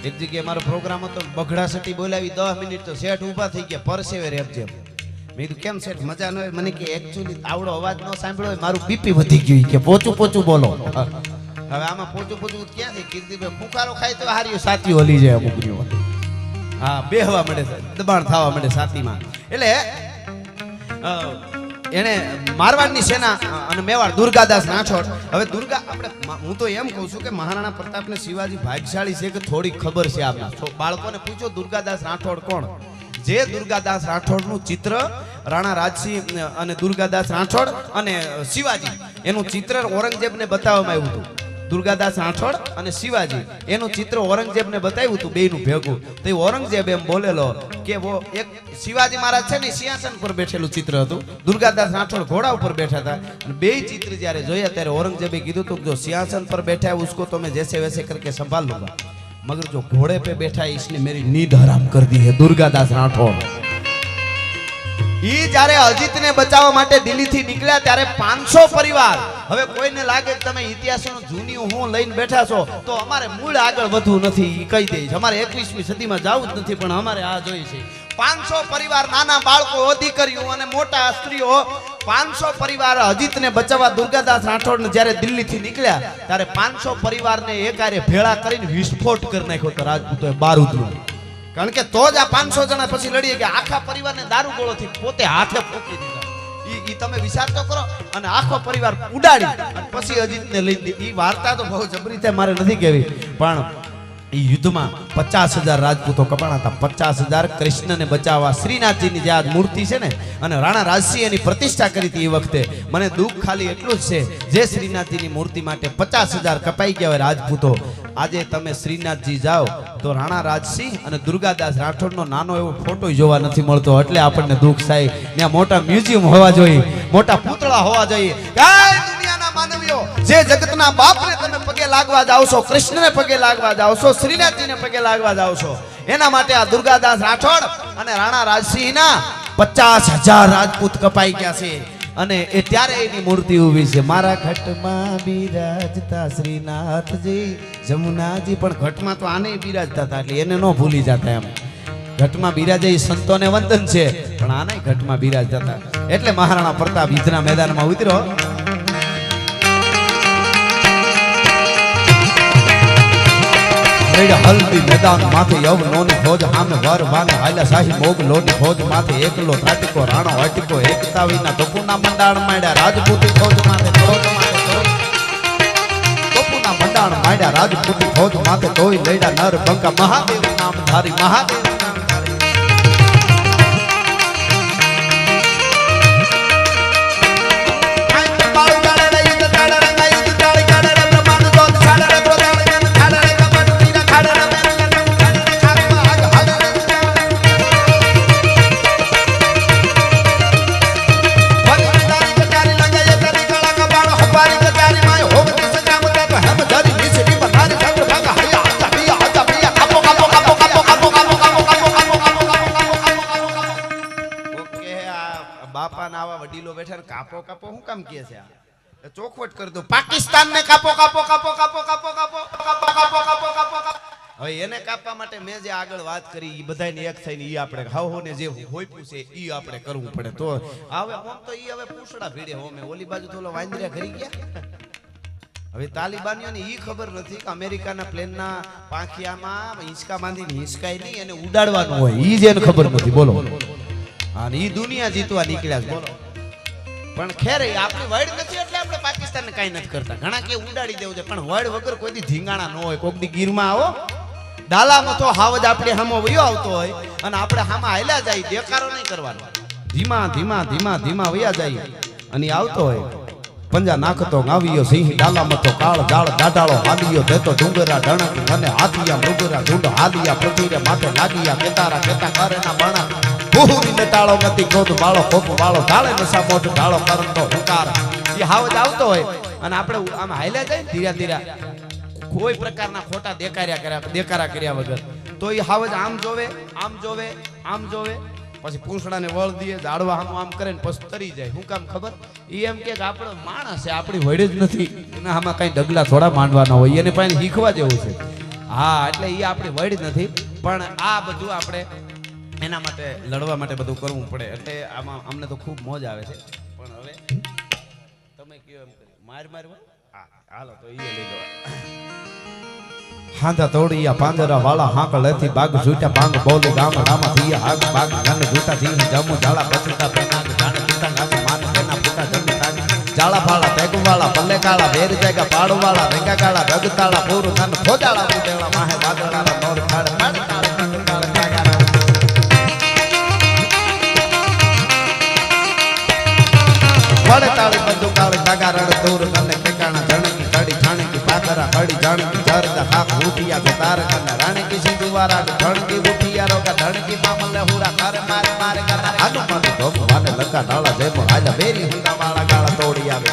એક જગ્યાએ મારો પ્રોગ્રામ હતો, બગડા સટી બોલાવી 10 મિનિટ તો શેઠ ઊભા થઈ ગયા, પરસેવે રેપજે. મેં કીધું કેમ શેઠ મજા ન હોય? મને કે એકચ્યુઅલી આવડો અવાજ ન સાંભળ્યો હોય, મારું બીપી વધી ગયું કે પોચું પોચું બોલો. હવે આમાં પોચું પોચું ક્યાં થઈ? કીર્તિભાઈ ફૂંકારો ખાય તો હારી સાતી હલી જાય અમુકની. હા, બેહવા મળે, દબાણ થવા મળે છાતીમાં. એટલે એને મારવાડની સેના અને મેવાડ દુર્ગાદાસ રાઠોડ. હવે દુર્ગા આપણે હું તો એમ કહું છું કે મહારાણા પ્રતાપને શિવાજી ભાગ્યશાળી છે કે થોડી ખબર છે. આપના બાળકોને પૂછો દુર્ગાદાસ રાઠોડ કોણ? જે દુર્ગાદાસ રાઠોડનું ચિત્ર રાણા રાજસિંહ અને દુર્ગાદાસ રાઠોડ અને શિવાજી એનું ચિત્ર ઔરંગઝેબને બતાવવામાં આવ્યું હતું. દુર્ગાદાસ રાઠોડ અને શિવાજી એનું ચિત્ર ઔરંગઝેબને બતાવ્યું હતું બેયનું ભેગું. તો એ ઔરંગઝેબ એમ બોલેલો કે વો એક શિવાજી મહારાજ છે ને સિંહાસન પર બેઠેલું ચિત્ર હતું, દુર્ગાદાસ રાઠોડ ઘોડા ઉપર બેઠા હતા. અને બે ચિત્ર જ્યારે જોયા ત્યારે ઔરંગઝેબે કીધું હતું જો સિંહાસન પર बैठा है उसको तो मैं जैसे वैसे करके संभाल लूंगा, मगर जो घोड़े पे बैठा है इसने मेरी नींद हराम कर दी है. दुर्गादास राठौड़ ઈ જ્યારે અજીતને બચાવવા માટે દિલ્હીથી નીકળ્યા ત્યારે 500 પરિવાર. હવે કોઈને લાગે કે તમે ઇતિહાસનો જૂની હું લઈને બેઠા છો તો અમારે મૂળ આગળ વધવું નથી, ઈ કહી દઈશ. અમારે 21મી સદીમાં જવું જ નથી, પણ અમારે આ જોઈ છે. 500 પરિવાર, નાના બાળકો, દીકરીઓ અને મોટા સ્ત્રીઓ, 500 પરિવાર અજીતને બચાવવા દુર્ગાદાસ રાઠોડને જ્યારે દિલ્હીથી નીકળ્યા ત્યારે 500 પરિવારને એકારે ભેળા કરીને વિસ્ફોટ કરી નાખ્યો તો રાજપૂતોએ બારૂદનો. કારણ કે તો જ આ 500 જણા પછી લડીએ કે આખા પરિવારને દારૂ ગોળોથી પોતે હાથે ફૂંકી દીધા. ઈ તમે વિચાર તો કરો. અને આખો પરિવાર ઉડાડી અને પછી અજીતને લઈ દીધી. ઈ વાર્તા તો બહુ જબરી છે, મારે નથી કહેવી. પણ ઈ યુદ્ધમાં 50,000 રાજપૂતો કપાણા હતા. 50,000 કૃષ્ણને બચાવવા શ્રીનાથજીની જે આ મૂર્તિ છે ને, અને રાણા રાજસિંહ એની પ્રતિષ્ઠા કરી હતી એ વખતે. મને દુઃખ ખાલી એટલું જ છે જે શ્રીનાથજીની મૂર્તિ માટે 50,000 કપાઈ ગયા હોય રાજપૂતો. આજે તમે શ્રીનાથજી જાઓ તો રાણા રાજસિંહ અને દુર્ગાદાસ રાઠોડનો નાનો એવો ફોટો જોવા નથી મળતો. એટલે આપણને દુઃખ થાય. ત્યાં મોટા મ્યુઝિયમ હોવા જોઈએ, મોટા પૂતળા હોવા જોઈએ. દુનિયાના માનવીઓ જે જગતના બાપને તમે પગે લાગવા જાવ છો, કૃષ્ણને પગે લાગવા જાવ છો, શ્રીનાથજીને પગે લાગવા જાવ છો, એના માટે આ દુર્ગાદાસ રાઠોડ અને રાણા રાજસિંહના 50,000 રાજપૂત કપાઈ ગયા છે. અને એ ત્યારે એની મૂર્તિ ઊભી છે. મારા ઘટમાં બિરાજતા શ્રીનાથજી જમુનાજી. પણ ઘટમાં તો આને બિરાજતા હતા એટલે એને ન ભૂલી જતા. એમ ઘટમાં બિરાજે એ સંતોને વંદન છે, પણ આને ઘટમાં બિરાજતા હતા. એટલે મહારાણા પ્રતાપ યુદ્ધના મેદાનમાં ઉતર્યો. હલ્દી મેદાન માથે યવનોની ફોજ સામે વર વાને હાલ્યા શાહી મોગલોની ફોજ માથે એકલો થાટકો રાણો હટકો એકતા વિના ટોપુના મંડાણ માંડ્યા રાજપૂતી ફોજ માથે ટોપુના મંડાણ માંડ્યા રાજપૂતી ફોજ માથે તોય લડ્યા નર બંકા મહાદેવ નામ ધારી મહાદેવ. કાપો કાપો હું કામ કહે છે? ચોખવટ કરી દો. પાકિસ્તાનને કાપો કાપો કાપો કાપો કાપો કાપો કાપો કાપો કાપો કાપો. હવે એને કાપવા માટે મેં જે આગળ વાત કરી એ બધાને એક થઈને ઈ આપણે હાવોને જે હોઈપું છે ઈ આપણે કરવું પડે. તો હવે આમ તો ઈ હવે પૂછડા ભીડે હોમે ઓલી બાજુ તો વાંદરિયા ઘરી ગયા. હવે તાલિબાનીઓને ઈ ખબર નથી કે અમેરિકાના પ્લેનના પાંખિયામાં હિંચકા બાંધીને હિંચકાય નહીં એને ઉડાડવાનું હોય. ઈ જ એને ખબર નથી. બોલો. અને ઈ દુનિયા જીતવા નીકળ્યા. બોલો. પણ ખેર આપણી વર્ડ નથી એટલે આપણે પાકિસ્તાનને કાંઈ નથી કરતા. ઘણા કે ઉડાડી દેવું છે, પણ વર્ડ વગર કોઈ દી ધીંગાણા ન હોય. કોક દી ગીરમાં આવો ડાલામાં તો હાવજ આપણે હામો વયો આવતો હોય અને આપણે હામાં હાલ્યા જાય, દેકારો નહીં કરવાનો. ધીમા ધીમા ધીમા ધીમા વયા જાય અને આવતો હોય. પંજા નાખતો ગાવિયો સિંહ ડાલામાં તો કાળ જાળ દાડાળો હાલિયો દેતો ડુંગરા ડણક અને હાથિયા મૃગરા ઢૂંઢ હાલિયા પૃથ્વીરે માથે લાગિયા કેતારા કેતા કરેના બણા ભૂરી નટાળો મતી ક્રોધ બાળો કોપ બાળો ઢાળે નસા મોઢ ઢાળો કરતો હુંકાર. એ હાવજ આવતો હોય અને આપણે આમ હાલ્યા જાય ધીરા ધીરા કોઈ પ્રકારના ખોટા દેકારા કર્યા વગર તો એ હાવજ આમ જોવે આમ જોવે આમ જોવે પછી પૂંછડાને વળ દે ઝાડવા આમ કરે ને પછી તરી જાય. શું કામ ખબર? એ એમ કે આપણો માણસ છે, આપણી વડે જ નથી. આમાં કઈ ડગલા થોડા માંડવાના હોય, એને પાસે શીખવા જેવું છે. હા એટલે એ આપણી વડ નથી, પણ આ બધું આપણે એના માટે લડવા માટે બધું કરવું પડે. એટલે આમાં અમને તો ખૂબ મોજ આવે છે. પણ હવે તમે કયો એમ કરી માર હા હાલો તો એ લઈ લો. હાંધા તોડિયા પાંજરા વાળા હાંક લેથી બાગ ઝૂટા પાંગ બોલી ગામડામાં થિયા હાગ બાગ ગન ઝૂટા થી જમુ ઝાલા પછુટા પેનાગ ગાણ ઝૂટા ગામ માન તેના પુટા જમી તાગ ઝાલા ફાળા તેગ વાળા પલ્લે કાળા વેર જાગા પાડ વાળા રેંગા કાળા રગ તાળા પૂર તન ખોજાળા ઉડેલા માહે વાદળાના નોર ખાડ પાડ કાળ કાળ કાળ વડે તાળી બંદુ કાળ જાગા રડ દૂર કને ઠેકાણા જણકી કડી છાણકી પાકરા કડી જાણકી જરદા હાક ઉઠિયા કે તાર કને રાણકી સિંધુવારા ધણકી ઉઠિયા રોગા ધણકી મામલે હુરા કર માર માર કર હનુમાન ધોમ વાને લગા ડાળા જેમ આજા બેરી હુંડા વાળા ગાળા તોડી આવે.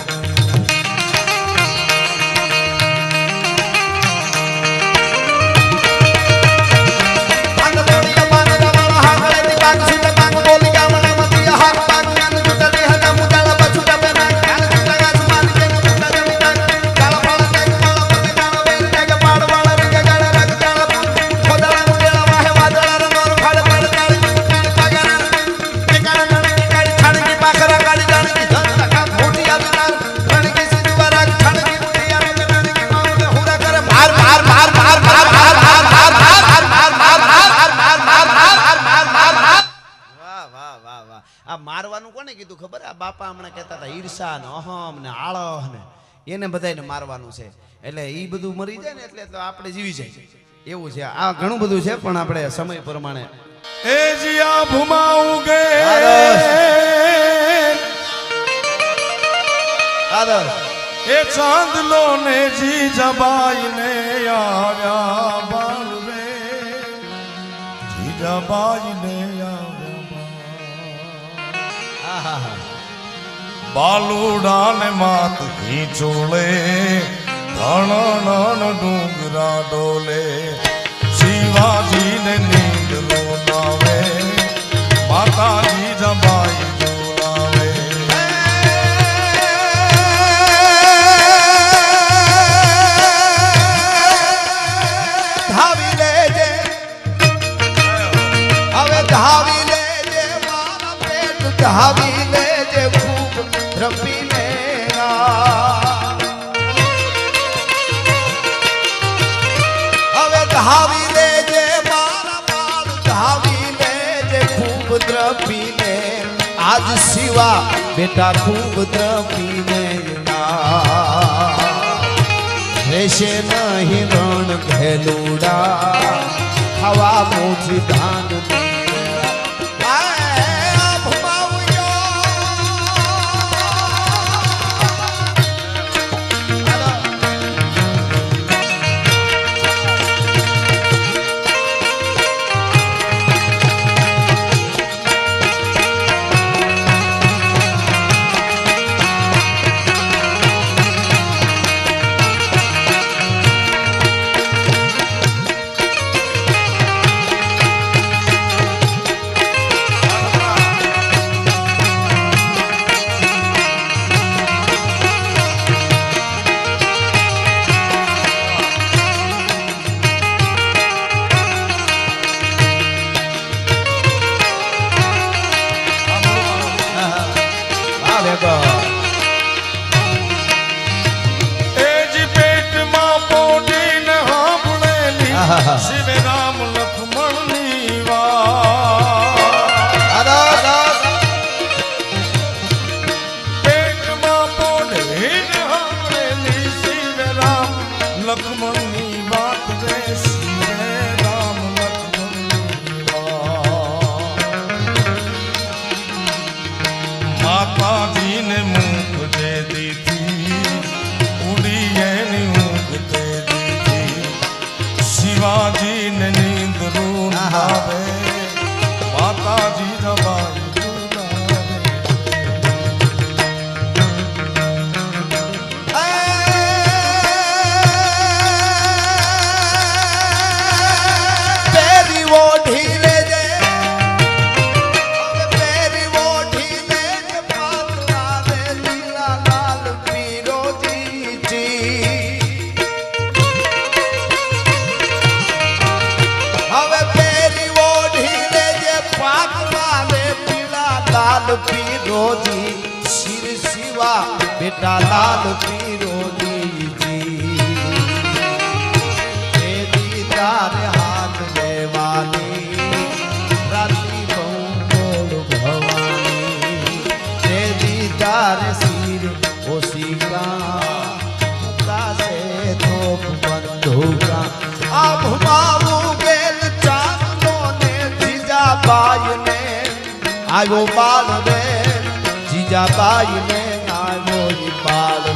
મારવાનું કોને કીધું ખબર? આ બાપા હમણાં કહેતા હતા ઈર્ષા ને અહમ ને આળહ ને એને બધાને મારવાનું છે. એટલે એ બધું મરી જાય ને એટલે આપણે જીવી જાય એવું છે. આ ઘણું બધું છે પણ આપણે સમય પ્રમાણે એ જીયા ભુમાઉગે આદર એ ચાંદલો ને જી જબાઈ ને આવ્યા બાલવે જી જબાઈ ને બાલુડા ને માત હિંચોળે ધણ ડુંગરા ડોલે શિવાજી ને નીંદ રોનાવે માતાજી જબાઈ જોલાવે ધાવી લેજે હવે ધાવી લેજે મારા પેટ ધાવી લેજે ખૂબ રમીને હવે ધાવી લેજે મારા બાળ ધાવી લેજે ખૂબ દ્રપીને આજ શિવા બેટા ખૂબ દ્રપીને રહેશે નહીં રણ ઘેલુડા હવા મોછી ધાન શિવે રામ લક્ષ્મણ ની વાત પેટમાં પોઢીને સાંભળેલી શિવે રામ લક્ષ્મણ ની વાત રે શિવે રામ લક્ષ્મણ ની વાત માતાજીને મુખ જે દીધી ઉડી એની ઊંઘ તે શિવાજી ને નીંદ રૂન આવે માતાજી જબાઈ પેરી ઓઢી લેજે પેરી ઓઢી લેજે પાતળા રે લીલા લાલ પીરોજી જી પીરોજી શિર શિવા બેટા લાલ પીરોજી એ દીદાર હાથ લેવાની રાતી બંગોળ ભવાની એ દીદાર શિર ઓશિકા કાસે તોપ બંધુકા આ ભમાવું ગેલ ચાંદો ને જીજાબાઈ ને આવ્યો બાલ રે જીજાબાઈ ને આવ્યો ઈ બાલ